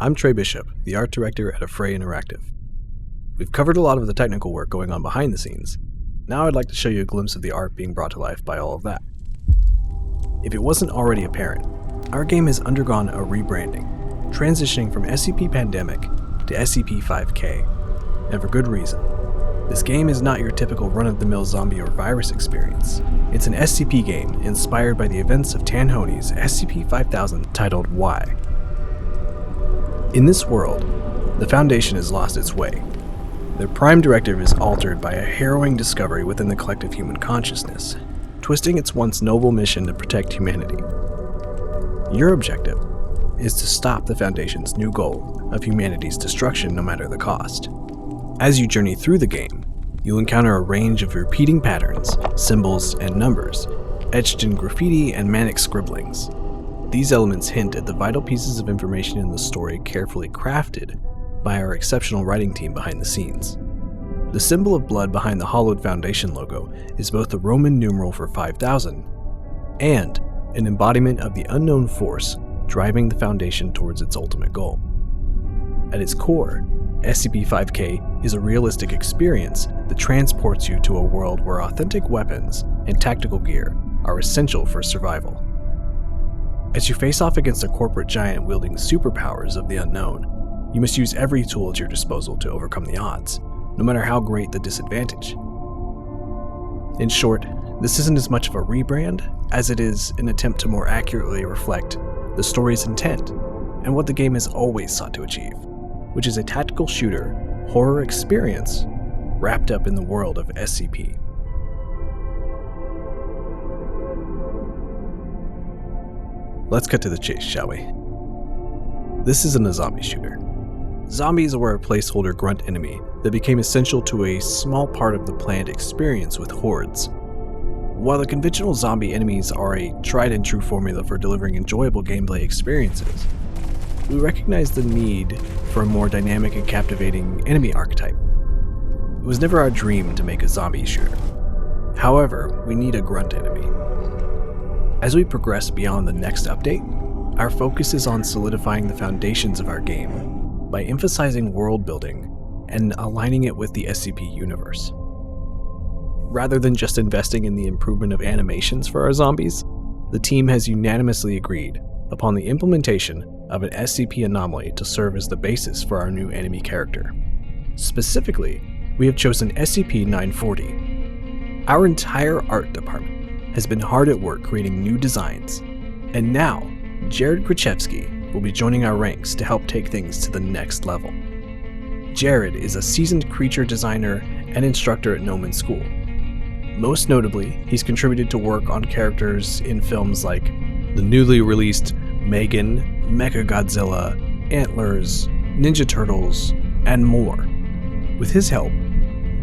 I'm Trey Bishop, the art director at Affray Interactive. We've covered a lot of the technical work going on behind the scenes. Now I'd like to show you a glimpse of the art being brought to life by all of that. If it wasn't already apparent, our game has undergone a rebranding, transitioning from SCP Pandemic to SCP-5K, and for good reason. This game is not your typical run-of-the-mill zombie or virus experience. It's an SCP game inspired by the events of Tanhony's SCP-5000 titled Y. In this world, the Foundation has lost its way. Their prime directive is altered by a harrowing discovery within the collective human consciousness, twisting its once noble mission to protect humanity. Your objective is to stop the Foundation's new goal of humanity's destruction no matter the cost. As you journey through the game, you'll encounter a range of repeating patterns, symbols, and numbers, etched in graffiti and manic scribblings. These elements hint at the vital pieces of information in the story carefully crafted by our exceptional writing team behind the scenes. The symbol of blood behind the hollowed Foundation logo is both the Roman numeral for 5000 and an embodiment of the unknown force driving the Foundation towards its ultimate goal. At its core, SCP-5K is a realistic experience that transports you to a world where authentic weapons and tactical gear are essential for survival. As you face off against a corporate giant wielding superpowers of the unknown, you must use every tool at your disposal to overcome the odds, no matter how great the disadvantage. In short, this isn't as much of a rebrand as it is an attempt to more accurately reflect the story's intent and what the game has always sought to achieve, which is a tactical shooter, horror experience wrapped up in the world of SCP. Let's cut to the chase, shall we? This isn't a zombie shooter. Zombies were a placeholder grunt enemy that became essential to a small part of the planned experience with hordes. While the conventional zombie enemies are a tried and true formula for delivering enjoyable gameplay experiences, we recognize the need for a more dynamic and captivating enemy archetype. It was never our dream to make a zombie shooter. However, we need a grunt enemy. As we progress beyond the next update, our focus is on solidifying the foundations of our game by emphasizing world building and aligning it with the SCP universe. Rather than just investing in the improvement of animations for our zombies, the team has unanimously agreed upon the implementation of an SCP anomaly to serve as the basis for our new enemy character. Specifically, we have chosen SCP-940. Our entire art department has been hard at work creating new designs, and now Jared Krichevsky will be joining our ranks to help take things to the next level. Jared is a seasoned creature designer and instructor at Gnomon School. Most notably, he's contributed to work on characters in films like the newly released Megan, Mechagodzilla, Antlers, Ninja Turtles, and more. With his help,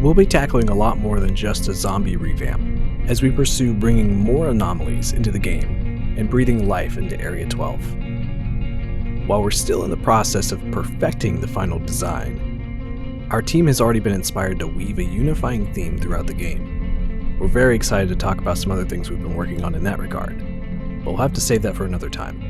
we'll be tackling a lot more than just a zombie revamp as we pursue bringing more anomalies into the game and breathing life into Area 12. While we're still in the process of perfecting the final design, our team has already been inspired to weave a unifying theme throughout the game. We're very excited to talk about some other things we've been working on in that regard, but we'll have to save that for another time.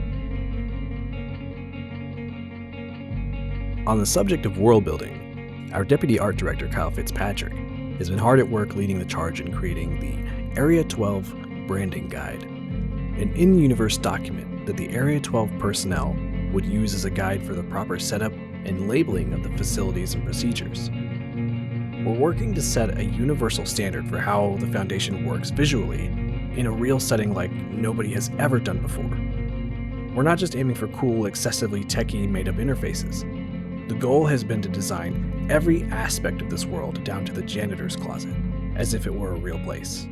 On the subject of world building, our deputy art director Kyle Fitzpatrick has been hard at work leading the charge in creating the Area 12 Branding Guide, an in-universe document that the Area 12 personnel would use as a guide for the proper setup and labeling of the facilities and procedures. We're working to set a universal standard for how the Foundation works visually in a real setting like nobody has ever done before. We're not just aiming for cool, excessively techy, made-up interfaces. The goal has been to design every aspect of this world down to the janitor's closet, as if it were a real place.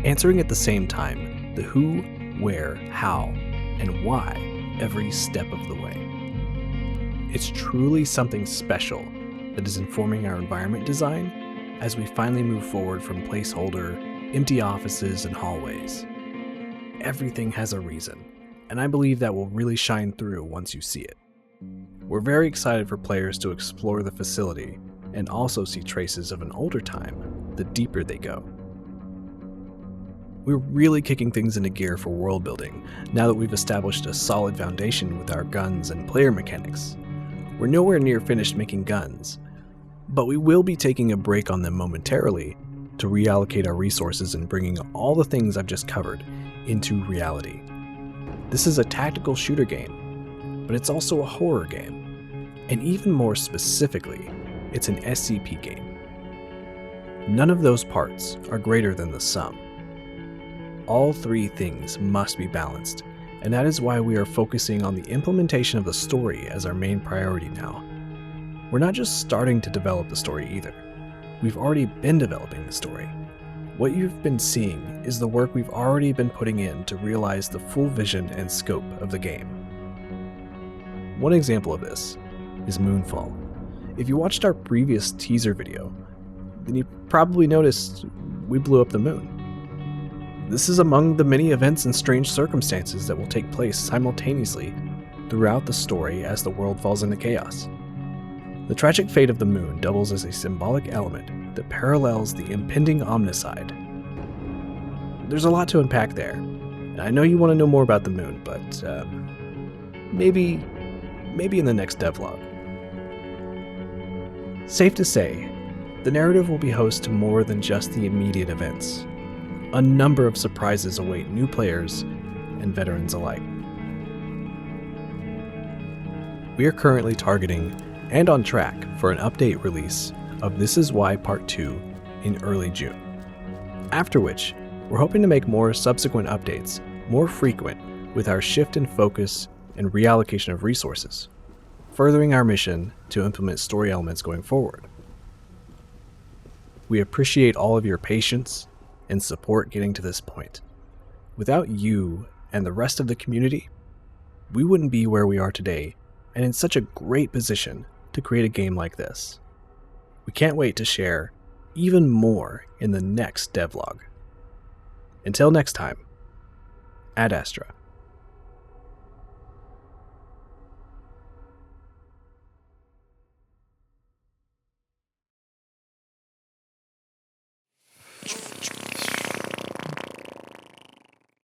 Answering at the same time the who, where, how, and why every step of the way. It's truly something special that is informing our environment design as we finally move forward from placeholder, empty offices, and hallways. Everything has a reason, and I believe that will really shine through once you see it. We're very excited for players to explore the facility and also see traces of an older time the deeper they go. We're really kicking things into gear for world building now that we've established a solid foundation with our guns and player mechanics. We're nowhere near finished making guns, but we will be taking a break on them momentarily to reallocate our resources and bringing all the things I've just covered into reality. This is a tactical shooter game, but it's also a horror game, and even more specifically, it's an SCP game. None of those parts are greater than the sum. All three things must be balanced, and that is why we are focusing on the implementation of the story as our main priority now. We're not just starting to develop the story either. We've already been developing the story. What you've been seeing is the work we've already been putting in to realize the full vision and scope of the game. One example of this is Moonfall. If you watched our previous teaser video, then you probably noticed we blew up the moon. This is among the many events and strange circumstances that will take place simultaneously throughout the story as the world falls into chaos. The tragic fate of the moon doubles as a symbolic element that parallels the impending omnicide. There's a lot to unpack there, and I know you want to know more about the moon, but maybe in the next devlog. Safe to say, the narrative will be host to more than just the immediate events. A number of surprises await new players and veterans alike. We are currently targeting and on track for an update release of This Is Why Part 2 in early June. After which, we're hoping to make more subsequent updates more frequent with our shift in focus and reallocation of resources, furthering our mission to implement story elements going forward. We appreciate all of your patience and support getting to this point. Without you and the rest of the community, we wouldn't be where we are today and in such a great position to create a game like this. We can't wait to share even more in the next devlog. Until next time, Ad Astra.